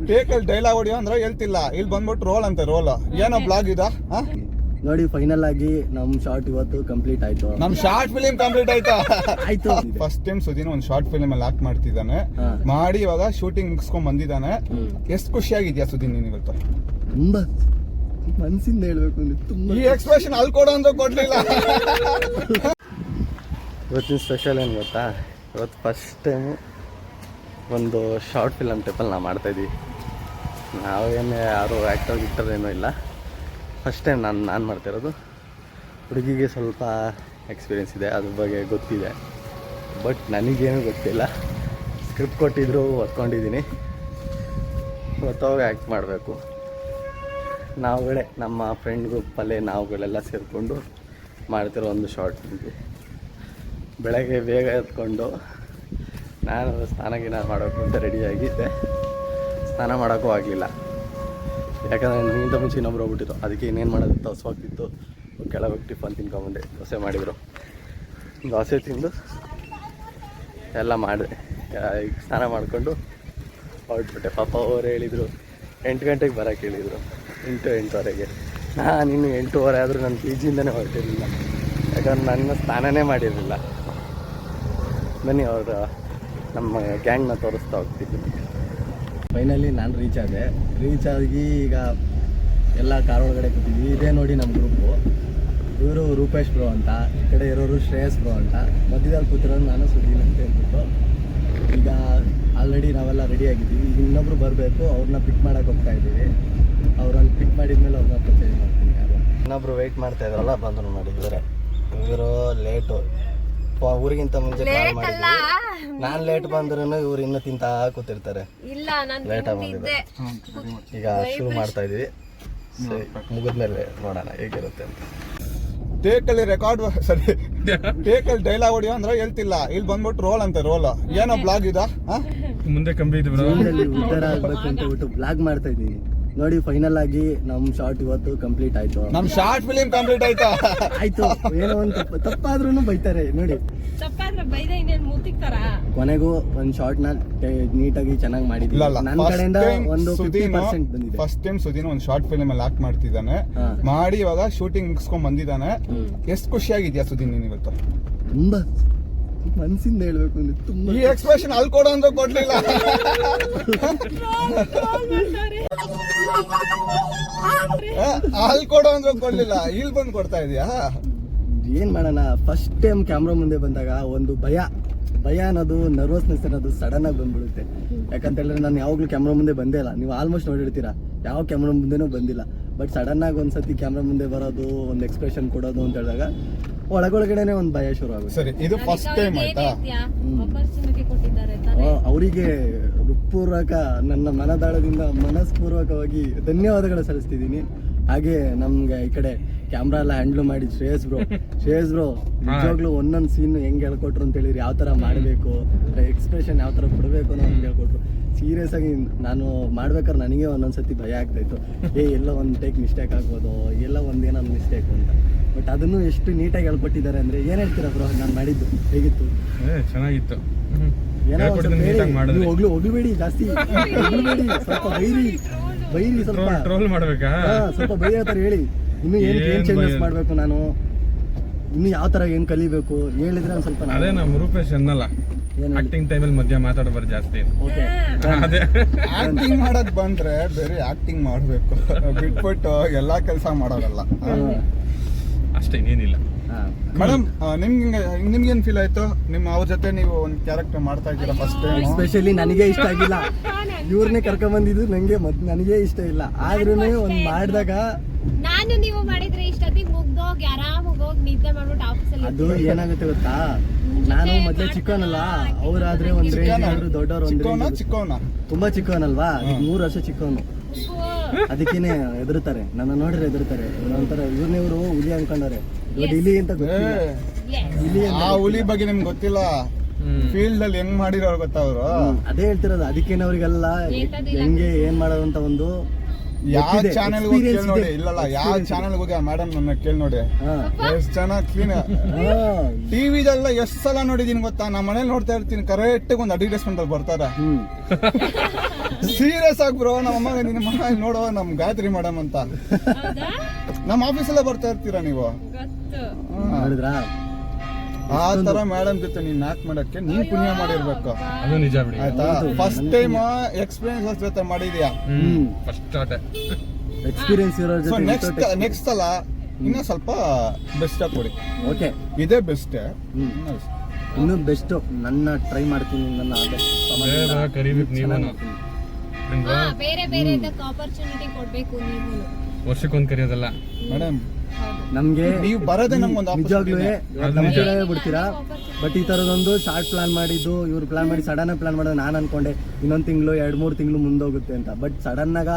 Tekal dialogue ಹೊಡಿಯೋ ಅಂದ್ರೆ ಹೇಳ್ತಿಲ್ಲ, ಇಲ್ಲಿ ಬಂದ್ಬಿಟ್ಟು ರೋಲ್ ಅಂತ ರೋಲ್ ಏನೋ ಬ್ಲಾಗ್ ಇದ ನೋಡಿ. ಫೈನಲ್ ಆಗಿ ನಮ್ ಶಾರ್ಟ್ ಇವತ್ತು ಕಂಪ್ಲೀಟ್ ಆಯ್ತು. ನಮ್ ಶಾರ್ಟ್ ಫಿಲಿಂ ಕಂಪ್ಲೀಟ್ ಆಯ್ತಾ? ಆಯ್ತು. ಫಸ್ಟ್ ಟೈಮ್ ಸುದೀನ್ ಒಂದು ಶಾರ್ಟ್ ಫಿಲಿಮ್ ಅಲ್ಲಿ ಆಕ್ಟ್ ಮಾಡ್ತಿದ್ದಾನೆ, ಮಾಡಿ ಇವಾಗ ಶೂಟಿಂಗ್ ಮುಗಿಸ್ಕೊಂಡ್ ಬಂದಿದ್ದಾನೆ. ಎಷ್ಟು ಖುಷಿಯಾಗಿದ್ಯಾ ಸುದೀನ್ ನೀನ್ ಇವತ್ತು? ತುಂಬಾ ಮನ್ಸಿಂದ ಹೇಳ್ಬೇಕು ಅಂದ್ರೆ ತುಂಬಾ. ಈ ಎಕ್ಸ್ಪ್ರೆಷನ್ ಅಲ್ಲಿ ಕೊಡೋ ಅಂತ ಕೊಡ್ಲಿಲ್ಲ. ಇವತ್ತಿನ ಸ್ಪೆಷಲ್ ಏನು ಗೊತ್ತಾ? ಇವತ್ತು ಫಸ್ಟ್ ಟೈಮು ಒಂದು ಶಾರ್ಟ್ ಫಿಲಮ್ ಟೈಪಲ್ಲಿ ನಾವು ಮಾಡ್ತಾಯಿದ್ದೀವಿ. ನಾವೇನು ಯಾರು ಆ್ಯಕ್ಟರ್ ಗಿಕ್ಟರ್ ಏನೂ ಇಲ್ಲ, ಫಸ್ಟ್ ಟೈಮ್ ನಾನು ಮಾಡ್ತಾಯಿರೋದು. ಹುಡುಗಿಗೆ ಸ್ವಲ್ಪ ಎಕ್ಸ್ಪೀರಿಯೆನ್ಸ್ ಇದೆ, ಅದ್ರ ಬಗ್ಗೆ ಗೊತ್ತಿದೆ, ಬಟ್ ನನಗೇನೂ ಗೊತ್ತಿಲ್ಲ. ಸ್ಕ್ರಿಪ್ಟ್ ಕೊಟ್ಟಿದ್ರು, ಓದ್ಕೊಂಡಿದ್ದೀನಿ. ಇವತ್ತವಾಗ ಆ್ಯಕ್ಟ್ ಮಾಡಬೇಕು. ನಾವುಗಳೇ ನಮ್ಮ ಫ್ರೆಂಡ್ ಗ್ರೂಪಲ್ಲೇ ನಾವುಗಳೆಲ್ಲ ಸೇರಿಕೊಂಡು ಮಾಡ್ತಿರೋ ಒಂದು ಶಾರ್ಟ್ ಮೂವಿ. ಬೆಳಗ್ಗೆ ಬೇಗ ಎತ್ಕೊಂಡು ನಾನು ಸ್ನಾನ ಮಾಡೋಕ್ಕೂ ಅಂತ ರೆಡಿಯಾಗಿದ್ದೆ. ಸ್ನಾನ ಮಾಡೋಕ್ಕೂ ಆಗಲಿಲ್ಲ, ಯಾಕಂದರೆ ನನಗಿಂತ ಮುಂಚೆ ಇನ್ನೊಬ್ರು ಹೋಗ್ಬಿಟ್ಟಿತ್ತು. ಅದಕ್ಕೆ ಇನ್ನೇನು ಮಾಡೋದು ಹಸುವಾಗ್ತಿತ್ತು. ಕೆಳಗೆ ಟಿಫನ್ ತಿನ್ಕೊಂಬಂದೆ. ದೋಸೆ ಮಾಡಿದರು, ದೋಸೆ ತಿಂದು ಎಲ್ಲ ಮಾಡಿದೆ. ಈಗ ಸ್ನಾನ ಮಾಡಿಕೊಂಡು ಹೊರಟ್ಬಿಟ್ಟೆ. ಪಾಪ ಅವ್ರು ಹೇಳಿದರು 8 ಗಂಟೆಗೆ ಬರೋಕ್ಕೆ ಹೇಳಿದರು, 8-8:15ಗೆ. ನಾನು ಇನ್ನು 8:30 ಆದರೂ ನನ್ನ ಪಿ ಜಿಯಿಂದನೇ ಹೊರಟಿರಲಿಲ್ಲ, ಯಾಕಂದ್ರೆ ನನ್ನ ಸ್ನಾನನೇ ಮಾಡಿರಲಿಲ್ಲ. ಬನ್ನಿ ಅವರು ನಮ್ಮ ಗ್ಯಾಂಗ್ನ ತೋರಿಸ್ತಾ ಹೋಗ್ತಿದ್ವಿ. ಫೈನಲಿ ನಾನು ರೀಚ್ ಆಗಿ ಈಗ ಎಲ್ಲ ಕಾರ್ ಒಳಗಡೆ ಕೂತಿದ್ವಿ. ಇದೇ ನೋಡಿ ನಮ್ಮ ಗ್ರೂಪು. ಇವರು ರೂಪೇಶ್ ಬ್ರೋ ಅಂತ, ಈ ಕಡೆ ಇರೋರು ಶ್ರೇಯಸ್ ಬ್ರೋ ಅಂತ, ಮಧ್ಯದಲ್ಲಿ ಕೂತಿರೋದು ನಾನು ಸುದೀನ್ ಅಂತ ಹೇಳ್ಬಿಟ್ಟು. ಈಗ ಆಲ್ರೆಡಿ ನಾವೆಲ್ಲ ರೆಡಿ ಆಗಿದ್ದೀವಿ. ಈಗ ಇನ್ನೊಬ್ರು ಬರಬೇಕು, ಅವ್ರನ್ನ ಪಿಕ್ ಮಾಡೋಕೆ ಹೋಗ್ತಾ ಇದ್ದೀವಿ. ಅವ್ರಲ್ಲಿ ಪಿಕ್ ಮಾಡಿದ್ಮೇಲೆ ಅವ್ರನ್ನ ಪರ್ಚೇಸ್ ಮಾಡ್ತೀನಿ. ಇನ್ನೊಬ್ರು ವೆಯ್ಟ್ ಮಾಡ್ತಾ ಇದ್ರಲ್ಲ, ಬಂದರು ನೋಡಿ. ಇವರು ಲೇಟು, ಊರಿಗಿಂತ ಮುಂಚೆ ಕಾಲ್ ಮಾಡಿದ್ವಿ. ನಾನು ಲೇಟ್ ಬಂದ್ರೂ ಇವ್ರು ಇನ್ನೂ ತಿಂತಾ ಕೂತಿರ್ತಾರೆ. ಲೇಟ್ ಬಂದಿದೆ. ಈಗ ಶುರು ಮಾಡ್ತಾ ಇದೀವಿ. ಮುಗಿದ್ಮೇಲೆ ನೋಡೋಣ ಹೇಗಿರುತ್ತೆ ಅಂತ. ಟೇಕಲ್ಲಿ ರೆಕಾರ್ಡ್ ಸರಿ, ಟೇಕಲ್ಲಿ ಡೈಲಾಗ್ ಹೊಡಿಯೋ ಅಂದ್ರೆ ಹೇಳ್ತಿಲ್ಲ, ಇಲ್ಲಿ ಬಂದ್ಬಿಟ್ಟು ರೋಲ್ ಅಂತ ರೋಲ್ ಏನೋ ಬ್ಲಾಗ್ ಇದ ಮುಂದೆ ಕಂಬಿ ಉದ್ದಾರ ಆಗ್ಬೇಕು ಅಂತ ಹೇಳ್ಬಿಟ್ಟು ಬ್ಲಾಗ್ ಮಾಡ್ತಾ ಇದೀನಿ. ನೋಡಿ ಫೈನಲ್ ಆಗಿ ನಮ್ ಶಾರ್ಟ್ ಇವತ್ತು ಕಂಪ್ಲೀಟ್ ಆಯ್ತು. ನಮ್ ಶಾರ್ಟ್ ಫಿಲಿಂ ಕಂಪ್ಲೀಟ್ ಆಯ್ತಾ? ಆಯ್ತು. ಏನೋ ಒಂದು ತಪ್ಪಾದ್ರೂ ಬೈತಾರೆ ನೋಡಿ. ಕೊನೆಗೂ ಒಂದ್ ಶಾರ್ಟ್ ನ ನೀಟಾಗಿ ಚೆನ್ನಾಗಿ ಮಾಡಿದ್ವಿ. ನನ್ನ ಕಡೆಯಿಂದ ಒಂದು 50% ಬಂದಿದೆ. ಫಸ್ಟ್ ಟೈಮ್ ಸುದೀನ್ ಒಂದು ಶಾರ್ಟ್ ಫಿಲಿಮ್ ಅಲ್ಲಿ ಆಕ್ಟ್ ಮಾಡ್ತಿದ್ದಾನೆ, ಮಾಡಿ ಇವಾಗ ಶೂಟಿಂಗ್ ಮುಗಿಸ್ಕೊಂಡ್ ಬಂದಿದ್ದಾನೆ. ಎಷ್ಟು ಖುಷಿಯಾಗಿದ್ಯಾ ಸುದೀನ್ ನೀನ್ ಇವತ್ತು? ತುಂಬಾ ಮನ್ಸಿಂದ ಹೇಳ್ಬೇಕು ಅಂದ್ರೆ ತುಂಬಾ. ಈ ಎಕ್ಸ್ಪ್ರೆಷನ್ ಅಲ್ಲಿ ಕೊಡೋ ಅಂತ ಕೊಡ್ಲಿಲ್ಲ. ಅಲ್ಲಿ ಕೊಡೋ ಅಂತ ಕೊಡ್ಲಿಲ್ಲ, ಇಲ್ಲಿ ಬಂದು ಕೊಡ್ತಾ ಇದೀಯಾ? ಏನ್ ಮಾಡೋಣ, ಫಸ್ಟ್ ಟೈಮ್ ಕ್ಯಾಮ್ರಾ ಮುಂದೆ ಬಂದಾಗ ಒಂದು ಭಯ ಅನ್ನೋದು, ನರ್ವಸ್ನೆಸ್ ಅನ್ನೋದು ಸಡನ್ ಆಗಿ ಬಂದ್ಬಿಡುತ್ತೆ. ಯಾಕಂತ ಹೇಳಿದ್ರೆ ನಾನು ಯಾವಾಗ್ಲೂ ಕ್ಯಾಮ್ರಾ ಮುಂದೆ ಬಂದೇ ಇಲ್ಲ. ನೀವು ಆಲ್ಮೋಸ್ಟ್ ನೋಡಿರ್ತೀರಾ, ಯಾವ ಕ್ಯಾಮ್ರಾ ಮುಂದೆನೂ ಬಂದಿಲ್ಲ. ಬಟ್ ಸಡನ್ ಆಗಿ ಒಂದ್ಸತಿ ಕ್ಯಾಮ್ರಾ ಮುಂದೆ ಬರೋದು, ಒಂದು ಎಕ್ಸ್ಪ್ರೆಷನ್ ಕೊಡೋದು ಅಂತ ಹೇಳಿದಾಗ ಒಳಗೊಳಗಡೆನೆ ಒಂದು ಭಯ ಶುರು ಆಗುತ್ತೆ. ಸರಿ, ಇದು ಫಸ್ಟ್ ಟೈಮ್ ಆಯ್ತಾ? ಅವರಿಗೆ ಹೃತ್ಪೂರ್ವಕ ನನ್ನ ಮನದಾಳದಿಂದ ಮನಸ್ಪೂರ್ವಕವಾಗಿ ಧನ್ಯವಾದಗಳು ಸಲ್ಲಿಸ್ತಿದ್ದೀನಿ. ಹಾಗೆ ನಮ್ಗೆ ಈ ಕಡೆ ಕ್ಯಾಮ್ರಾ ಎಲ್ಲ ಹ್ಯಾಂಡ್ಲ್ ಮಾಡಿ ಶ್ರೇಯಸ್ ಬ್ರೋ ನಿಜವಾಗ್ಲೂ ಒಂದೊಂದು ಸೀನ್ ಹೆಂಗ್ ಹೇಳ್ಕೊಟ್ರು ಅಂತ ಹೇಳಿರಿ, ಯಾವ ತರ ಮಾಡಬೇಕು, ಎಕ್ಸ್ಪ್ರೆಷನ್ ಯಾವ ತರ ಕೊಡಬೇಕು ಅನ್ನೋ ಹಂಗೆ ಹೇಳ್ಕೊಟ್ರು. ಸೀರಿಯಸ್ ಆಗಿ ನಾನು ಮಾಡ್ಬೇಕಾದ್ರೆ ನನಗೆ ಒಂದೊಂದ್ಸತಿ ಭಯ ಆಗ್ತಾ ಇತ್ತು, ಎಲ್ಲ ಒಂದು ಟೇಕ್ ಮಿಸ್ಟೇಕ್ ಆಗ್ಬೋದು, ಎಲ್ಲ ಒಂದೇನೋ ಮಿಸ್ಟೇಕ್ ಅಂತ. ಬಟ್ ಅದನ್ನು ಎಷ್ಟು ನೀಟಾಗಿ ಹೇಳ್ಕೊಟ್ಟಿದ್ದಾರೆ ಅಂದ್ರೆ ಏನ್ ಹೇಳ್ತೀರಾ ಬ್ರೋ? ನಾನು ಮಾಡಿದ್ದು ಹೇಗಿತ್ತು? ಚೆನ್ನಾಗಿತ್ತು. ಏನೋ ಹೋಗ್ಬೇಡಿ ಜಾಸ್ತಿ, ಸ್ವಲ್ಪ ಬೈರಿ ಸ್ವಲ್ಪ ಟ್ರೋಲ್ ಮಾಡ್ಬೇಕಾ? ಸ್ವಲ್ಪ ಬೈಯೋ ತರ ಹೇಳಿ. ಇನ್ನು ಏನ್ ಚೇಂಜಸ್ ಮಾಡ್ಬೇಕು, ನಾನು ಇನ್ನು ಯಾವ ತರ ಏನ್ ಕಲಿಬೇಕು ಹೇಳಿದ್ರೆ ಒಂದ್ ಸ್ವಲ್ಪ. ಅದೇ ನಮ್ಮ ರೂಪೇಶ್ ಅನ್ನಲ್ಲ, ಆಕ್ಟಿಂಗ್ ಟೈಮಲ್ಲಿ ಮಧ್ಯ ಮಾತಾಡಬಾರ್ದು ಜಾಸ್ತಿ. ಅದೇ ಆಕ್ಟಿಂಗ್ ಮಾಡಕ್ ಬಂದ್ರೆ ಬೇರೆ ಆಕ್ಟಿಂಗ್ ಮಾಡ್ಬೇಕು, ಬಿಟ್ಬಿಟ್ಟು ಎಲ್ಲಾ ಕೆಲಸ ಮಾಡೋದಲ್ಲ ಅಷ್ಟೇ, ಇನ್ನೇನಿಲ್ಲ. ಮೇಡಮ್, ನಿಮ್ಗೇನ್ ಫೀಲ್ ಆಯ್ತು? ಅವ್ರ ಜೊತೆ ನೀವು ಒಂದು ಕ್ಯಾರೆಕ್ಟರ್ ಮಾಡ್ತಾ ಇದ್ದೀರಾ ಫಸ್ಟ್ ಟೈಮ್. ಎಸ್ಪೆಷಲಿ ನನಗೆ ಇಷ್ಟ ಆಗಿಲ್ಲ, ಇವ್ರನ್ನೇ ಕರ್ಕೊಂಡ್ ಬಂದಿದ್ದು ನನಗೆ ಇಷ್ಟ ಇಲ್ಲ. ಆದ್ರೂ ಒಂದ್ ಮಾಡಿದಾಗ ನಾನು ನೀವು ಮಾಡಿದ್ರೆ ಇಷ್ಟೊತ್ತಿಗೆ ಮುಗ್ದೋಗಿ ಆರಾಮಾಗಿ ಹೋಗಿ ನಿದ್ದೆ ಮಾಡ್ಬಿಟ್ಟು ಆಫೀಸಲ್ಲಿ. ಅದು ಏನಾಗುತ್ತೆ ಗೊತ್ತಾ, ನಾನು ಮೊದ್ಲೇ ಚಿಕ್ಕವನಲ್ಲ, ಅವ್ರಾದ್ರೆ ಒಂದ್ ರೇಂಜ್ ಆದ್ರು, ದೊಡ್ಡವ್ರು ಚಿಕ್ಕವನ ತುಂಬಾ ಚಿಕ್ಕವನಲ್ವಾ, 3 ವರ್ಷ ಚಿಕ್ಕವನು. ಅದಕ್ಕೇನೆ ಹೆದರ್ತಾರೆ, ನನ್ನ ನೋಡ್ರೆ ಹೆದರ್ತಾರೆ. ಒಂಥರ ಇವ್ರು ಹುಲಿ ಅನ್ಕೊಂಡವ್ರೆ, ದೊಡ್ಡ ಇಲಿ ಅಂತ ಗೊತ್ತಿಲ್ಲ. ಆ ಹುಲಿ ಬಗ್ಗೆ ನಿಮ್ಗೆ ಗೊತ್ತಿಲ್ಲ, ಫೀಲ್ಡ್ ಅಲ್ಲಿ ಹೆಂಗ್ ಮಾಡಿರೋರು ಗೊತ್ತಾ ಅವರು. ಅದೇ ಹೇಳ್ತಿರೋದು, ಅದಕ್ಕೇನೆ ಅವ್ರಿಗೆಲ್ಲ ಹೆಂಗೆ ಏನ್ ಮಾಡೋದು ಅಂತ ಒಂದು ಯಾವ ಚಾನೆಲ್ ನೋಡಿ. ಇಲ್ಲಲ್ಲ, ಯಾವ ಚಾನೆಲ್ ಹೋಗಿ ಆ ಮೇಡಮ್ ನನ್ನ ಕೇಳಿ ನೋಡಿ, ಎಷ್ಟು ಚೆನ್ನಾಗಿ ಕ್ಲೀನ್. ಟಿವಿದೆಲ್ಲ ಎಷ್ಟು ಸಲ ನೋಡಿದೀನಿ ಗೊತ್ತಾ, ನಮ್ಮ ಮನೇಲಿ ನೋಡ್ತಾ ಇರ್ತೀನಿ, ಕರೆಕ್ಟ್ ಒಂದು ಅಡ್ವರ್ಟೈಸ್ಮೆಂಟ್ ಅಲ್ಲಿ ಬರ್ತಾರ. ಸೀರಿಯಸ್ ಆಗಿ ಬ್ರೋ ನಮ್ಮ ಅಮ್ಮ ನಿನ್ನ ಮಗ ನೋಡೋ ನಮ್ ಗಾಯತ್ರಿ ಮೇಡಮ್ ಅಂತ ಹೌದಾ ನಮ್ಮ ಆಫೀಸಲ್ಲೇ ಬರ್ತಾ ಇರ್ತೀರಾ ನೀವು ಗೊತ್ತು ನೋಡಿದ್ರಾ ಆ ತರ ಮೇಡಮ್ ಜೊತೆ ನೀನ್ ನಾಕ್ ಮಾಡಕ್ಕೆ ನೀನ್ ಪುಣ್ಯ ಮಾಡಿರ್ಬೇಕು ಅದು ನಿಜ ಬಿಡಿ. ಆಯ್ತಾ ಫಸ್ಟ್ ಟೈಮ್ ಎಕ್ಸ್ಪೀರಿಯನ್ಸ್ ಜೊತೆ ಮಾಡಿದ್ಯಾ ಫಸ್ಟ್ ಆಟ. ಎಕ್ಸ್ಪೀರಿಯನ್ಸ್ ಇರೋ ಸೊ ಜೊತೆ ನೆಕ್ಸ್ಟ್ ಸಲ ಇನ್ನೂ ಸ್ವಲ್ಪ ಬೆಸ್ಟ್ ಆಗಿ ಕೊಡಿ. ಓಕೆ ಇದೇ ಬೆಸ್ಟ್ ಇನ್ನೂ ಬೆಸ್ಟ್ ನನ್ನ ಟ್ರೈ ಮಾಡ್ತೀನಿ ನನ್ನ ಬೇಗ ಕರಿಬೇಕು ನೀವು. ಹಾ ಬೇರೆ ಬೇರೆ ಇದಕ್ಕೆ ಆಪರ್ಚುನಿಟಿ ಕೊಡ್ಬೇಕು ನೀವು ವರ್ಷಕ್ಕೊಂದ್ ಕರಿಯೋದಲ್ಲ ಮೇಡಮ್. ಹೌದು ನಮ್ಗೆ ನೀವು ಬರೋದೇ ನಮ್ಗೊಂದು ನಿಜವಾಗ್ಲೂ ಅದು ನಮ್ ನಿಜ. ಕಡೆ ಬಿಡ್ತೀರಾ. ಬಟ್ ಈ ತರದೊಂದು ಶಾರ್ಟ್ ಪ್ಲಾನ್ ಮಾಡಿದ್ದು ಇವ್ರು ಪ್ಲಾನ್ ಮಾಡಿ ಸಡನ್ ಪ್ಲಾನ್ ಮಾಡೋದು ನಾನು ಅನ್ಕೊಂಡೆ ಇನ್ನೊಂದು ತಿಂಗಳು 2-3 ತಿಂಗಳು ಮುಂದೋಗುತ್ತೆ ಅಂತ. ಬಟ್ ಸಡನ್ ಆಗ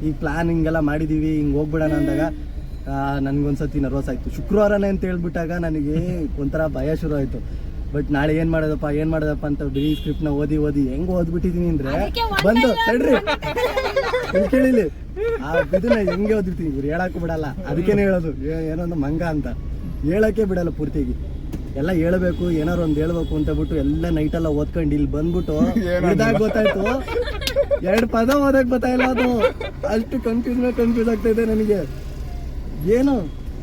ಈ ಪ್ಲಾನ್ ಹಿಂಗೆಲ್ಲ ಮಾಡಿದೀವಿ ಹಿಂಗ್ ಹೋಗ್ಬಿಡೋಣ ಅಂದಾಗ ನನ್ಗೊಂದ್ಸತಿ ನರ್ವಸ್ ಆಯ್ತು. ಶುಕ್ರವಾರನೇ ಅಂತ ಹೇಳ್ಬಿಟ್ಟಾಗ ನನಗೆ ಒಂಥರ ಭಯ ಶುರು ಆಯ್ತು. ಬಟ್ ನಾಳೆ ಏನ್ ಮಾಡೋದಪ್ಪ ಅಂತ ಬರೀ ಸ್ಕ್ರಿಪ್ಟ್ ನ ಓದಿ ಹೆಂಗ್ ಓದ್ಬಿಟ್ಟಿದೀನಿ ಅಂದ್ರೆ ಅದಕ್ಕೆ ಒಂದ್ ಬಂದು dialogue ತಡ್ರಿ ಇಲ್ಲಿ ಕೇಳಿಲಿ ಆ ಇದನ್ನ ಹೆಂಗೆ ಓದಿರ್ತೀನಿ ಇವ್ರು ಹೇಳಕ್ಕೂ ಬಿಡಲ್ಲ. ಅದಕ್ಕೇನೆ ಹೇಳೋದು ಏನೊಂದು ಮಂಗ ಅಂತ ಹೇಳಕ್ಕೆ ಬಿಡಲ್ಲ ಪೂರ್ತಿಯಾಗಿ. ಎಲ್ಲ ಹೇಳ್ಬೇಕು ಏನಾರು ಒಂದ್ ಹೇಳ್ಬೇಕು ಅಂತ ಬಿಟ್ಟು ಎಲ್ಲ ನೈಟ್ ಎಲ್ಲ ಓದ್ಕೊಂಡು ಇಲ್ಲಿ ಬಂದ್ಬಿಟ್ಟು ಇದಾಗ ಗೊತ್ತಾಯ್ತು 2 ಪದ ಓದಕ್ ಗೊತ್ತಾಯಿಲ್ಲ. ಅದು ಅಷ್ಟು ಕನ್ಫ್ಯೂಸ್ ಆಗ್ತಾ ಇದೆ ನನಗೆ. ಏನು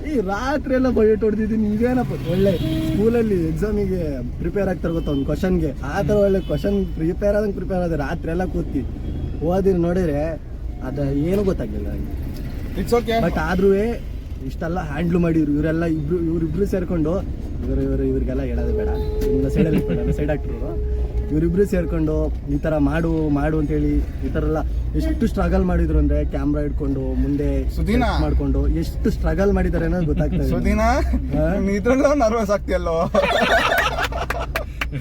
ಈ ರಾತ್ರಿ ಎಲ್ಲ ಬೈಟ್ ಹೊಡೆದಿದ್ದೀನಿ. ಇದೇನಪ್ಪ ಒಳ್ಳೆ ಸ್ಕೂಲಲ್ಲಿ ಎಕ್ಸಾಮಿಗೆ ಪ್ರಿಪೇರ್ ಆಗ್ತಾರೆ ಗೊತ್ತಾ ಒಂದು ಕ್ವಶನ್ಗೆ ಆ ಥರ ಒಳ್ಳೆ ಕ್ವಶನ್ ಪ್ರಿಪೇರ್ ಆದ ರಾತ್ರಿ ಎಲ್ಲ ಕೂತಿ ಓದಿರಿ ನೋಡಿದ್ರೆ ಅದು ಏನು ಗೊತ್ತಾಗಿಲ್ಲ ನನಗೆ. It's okay. ಬಟ್ ಆದ್ರೂ ಇಷ್ಟೆಲ್ಲ ಹ್ಯಾಂಡ್ಲ್ ಮಾಡಿದ್ರು ಇವರೆಲ್ಲ ಇವರಿಬ್ರು ಸೇರ್ಕೊಂಡು ಇವ್ರಿಗೆಲ್ಲ ಹೇಳೋದು ಬೇಡ ಸೈಡಲ್ಲಿ ಬೇಡ ಸೈಡ್ ಆಗ್ತಿರೋರು ಇವರಿಬ್ರು ಸೇರ್ಕೊಂಡು ಈ ತರ ಮಾಡು ಅಂತೇಳಿ ಈ ತರ ಎಲ್ಲ ಎಷ್ಟು ಸ್ಟ್ರಗಲ್ ಮಾಡಿದ್ರು ಅಂದ್ರೆ ಕ್ಯಾಮ್ರಾ ಇಟ್ಕೊಂಡು ಮುಂದೆ ಸುದೀನಾ ಮಾಡ್ಕೊಂಡು ಎಷ್ಟು ಸ್ಟ್ರಗಲ್ ಮಾಡಿದ್ದಾರೆ ಅನ್ನೋದು ಗೊತ್ತಾಗ್ತದೆ. ಸುದೀನಾ ಇದ್ರಲ್ಲೂ ನರ್ವಸ್ ಆಗ್ತಿಯಲ್ಲೋ.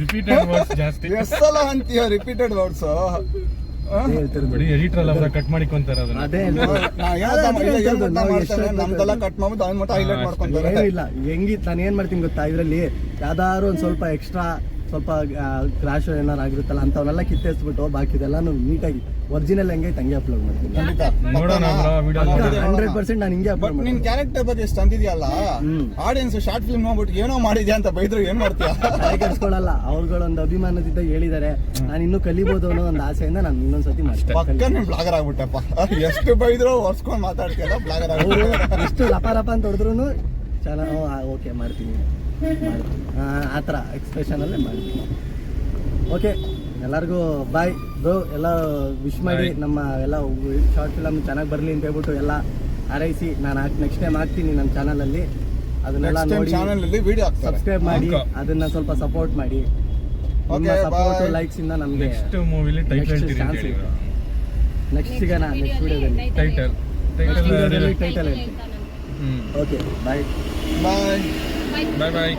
ರಿಪೀಟೆಡ್ ವರ್ಡ್ಸ್ ಜಾಸ್ತಿ. ಎಷ್ಟಲ್ಲ ಅಂತೀಯ ರಿಪೀಟೆಡ್ ವರ್ಡ್ಸ್. ಹೇಳ್ತಿರೋದು ಬಿಡಿ ಎಡಿಟರ್ ಎಲ್ಲ ಕಟ್ ಮಾಡಿಕೊಂತಾರ ಅದನ್ನ. ಅದೇ ನಮ್ದೆಲ್ಲ ಕಟ್ ಮಾಡ್ಬಿಟ್ಟು ಅವ್ನ ಮಟ್ಟ ಹೈಲೈಟ್ ಮಾಡ್ಕೊಂತಾರೆ. ಏನಿಲ್ಲ ಹೆಂಗಿತ್ತು ನಾನು ಏನ್ ಮಾಡ್ತೀನಿ ಗೊತ್ತಾ ಇದ್ರಲ್ಲಿ ಯಾವ್ದಾದ್ರು ಒಂದ್ ಸ್ವಲ್ಪ ಎಕ್ಸ್ಟ್ರಾ ಸ್ವಲ್ಪ ಕ್ರಾಶ್ ಏನಾರು ಆಗಿರುತ್ತಲ್ಲ ಅಂತವನ್ನೆಲ್ಲ ಕಿತ್ತೆಸ್ಬಿಟ್ಟು ಬಾಕಿದೆಲ್ಲಾನು ನೀಟಾಗಿ ಒರಿಜಿನಲ್ ಹೆಂಗೆ ಹಂಗೆ ಅಪ್ಲೋಡ್ ಮಾಡ್ತೀನಿ. ನೋಡೋಣ ಬ್ರೋ ವಿಡಿಯೋ 100% ನಾನು ಹಿಂಗೆ ಬಟ್ ಅಪ್ಲೋಡ್ ನಿನ್ ಮಾಡ್ತೀನಿ. ಕ್ಯಾರೆಕ್ಟರ್ ಬಗ್ಗೆ ಎಷ್ಟು ಅಂದಿದ್ಯಲ್ಲ ಆಡಿಯನ್ಸ್ ಶಾರ್ಟ್ ಫಿಲ್ಮ್ ನೋಡ್ಬಿಟ್ಟು ಏನೋ ಮಾಡಿದ್ಯಾ ಅಂತ ಬೈದ್ರು ಏನ್ ಮಾಡ್ತೀಯ? ಕೆಡಿಸ್ಕೊಳ್ಳಲ್ಲ. ಅವ್ರುಗಳೊಂದು ಅಭಿಮಾನದಿಂದ ಹೇಳಿದ್ದಾರೆ. ನಾನು ಇನ್ನೂ ಕಲಿಬೋದು ಅನ್ನೋ ಒಂದು ಆಸೆಯಿಂದ ನಾನು ಇನ್ನೊಂದ್ಸತಿ ಮಾಡ್ತೀನಿ. ಪಕ್ಕ ನೀನ್ ಬ್ಲಾಗರ್ ಆಗ್ಬಿಟ್ಟಪ್ಪ. ಎಷ್ಟು ಬೈದ್ರು ಒರ್ಸ್ಕೊಂಡ್ ಮಾತಾಡ್ತಿಯಲ್ಲ ಬ್ಲಾಗರ್ ಅವರು ಆಗ್ಬಿಟ್ಟು. ಎಷ್ಟು ಲಪ ಅಂತ ಹೊಡೆದ್ರು ಚೆನ್ನಾಗಿ ಓಕೆ ಮಾಡ್ತೀನಿ ಆ ಥರ ಎಕ್ಸ್ಪ್ರೆಷನಲ್ಲೇ ಮಾಡ್ತೀನಿ. ಓಕೆ ಎಲ್ಲರಿಗೂ ಬಾಯ್ ಬ್ರೋ. ಎಲ್ಲ ವಿಶ್ ಮಾಡಿ ನಮ್ಮ ಎಲ್ಲ ಶಾರ್ಟ್ ಫಿಲಮ್ ಚೆನ್ನಾಗಿ ಬರಲಿ ಅಂತ ಹೇಳ್ಬಿಟ್ಟು ಎಲ್ಲ ಹಾರೈಸಿ ನಾನು ನೆಕ್ಸ್ಟ್ ಟೈಮ್ ಹಾಕ್ತೀನಿ ನಮ್ಮ ಚಾನಲಲ್ಲಿ. ಅದನ್ನೆಲ್ಲ ನೋಡಿ ಚಾನಲ್ ಅಲ್ಲಿ ವಿಡಿಯೋ ಹಾಕ್ತಾರೆ. ಸಬ್ಸ್ಕ್ರೈಬ್ ಮಾಡಿ ಅದನ್ನ ಸ್ವಲ್ಪ ಸಪೋರ್ಟ್ ಮಾಡಿ. ನಿಮ್ಮ Okay, ಸಪೋರ್ಟ್ bye. ಲೈಕ್ಸ್ ಇಂದ ನಮಗೆ ನೆಕ್ಸ್ಟ್ ಮೂವಿಲಿ ಟೈಟಲ್ ಹೇಳ್ತೀರಿ ಅಂತ ಚಾನ್ಸ್ ಹೇಳಿ. ಇದೆ. ನೆಕ್ಸ್ಟ್ ಸಿಗೋಣ ನೆಕ್ಸ್ಟ್ ವಿಡಿಯೋದಲ್ಲಿ. ಟೈಟಲ್ ಟೈಟಲ್ ಟೈಟಲ್ ಹೇಳ್ತೀನಿ. Okay bye. ಬಾಯ್. ಬಾಯ್ ಬಾಯ್.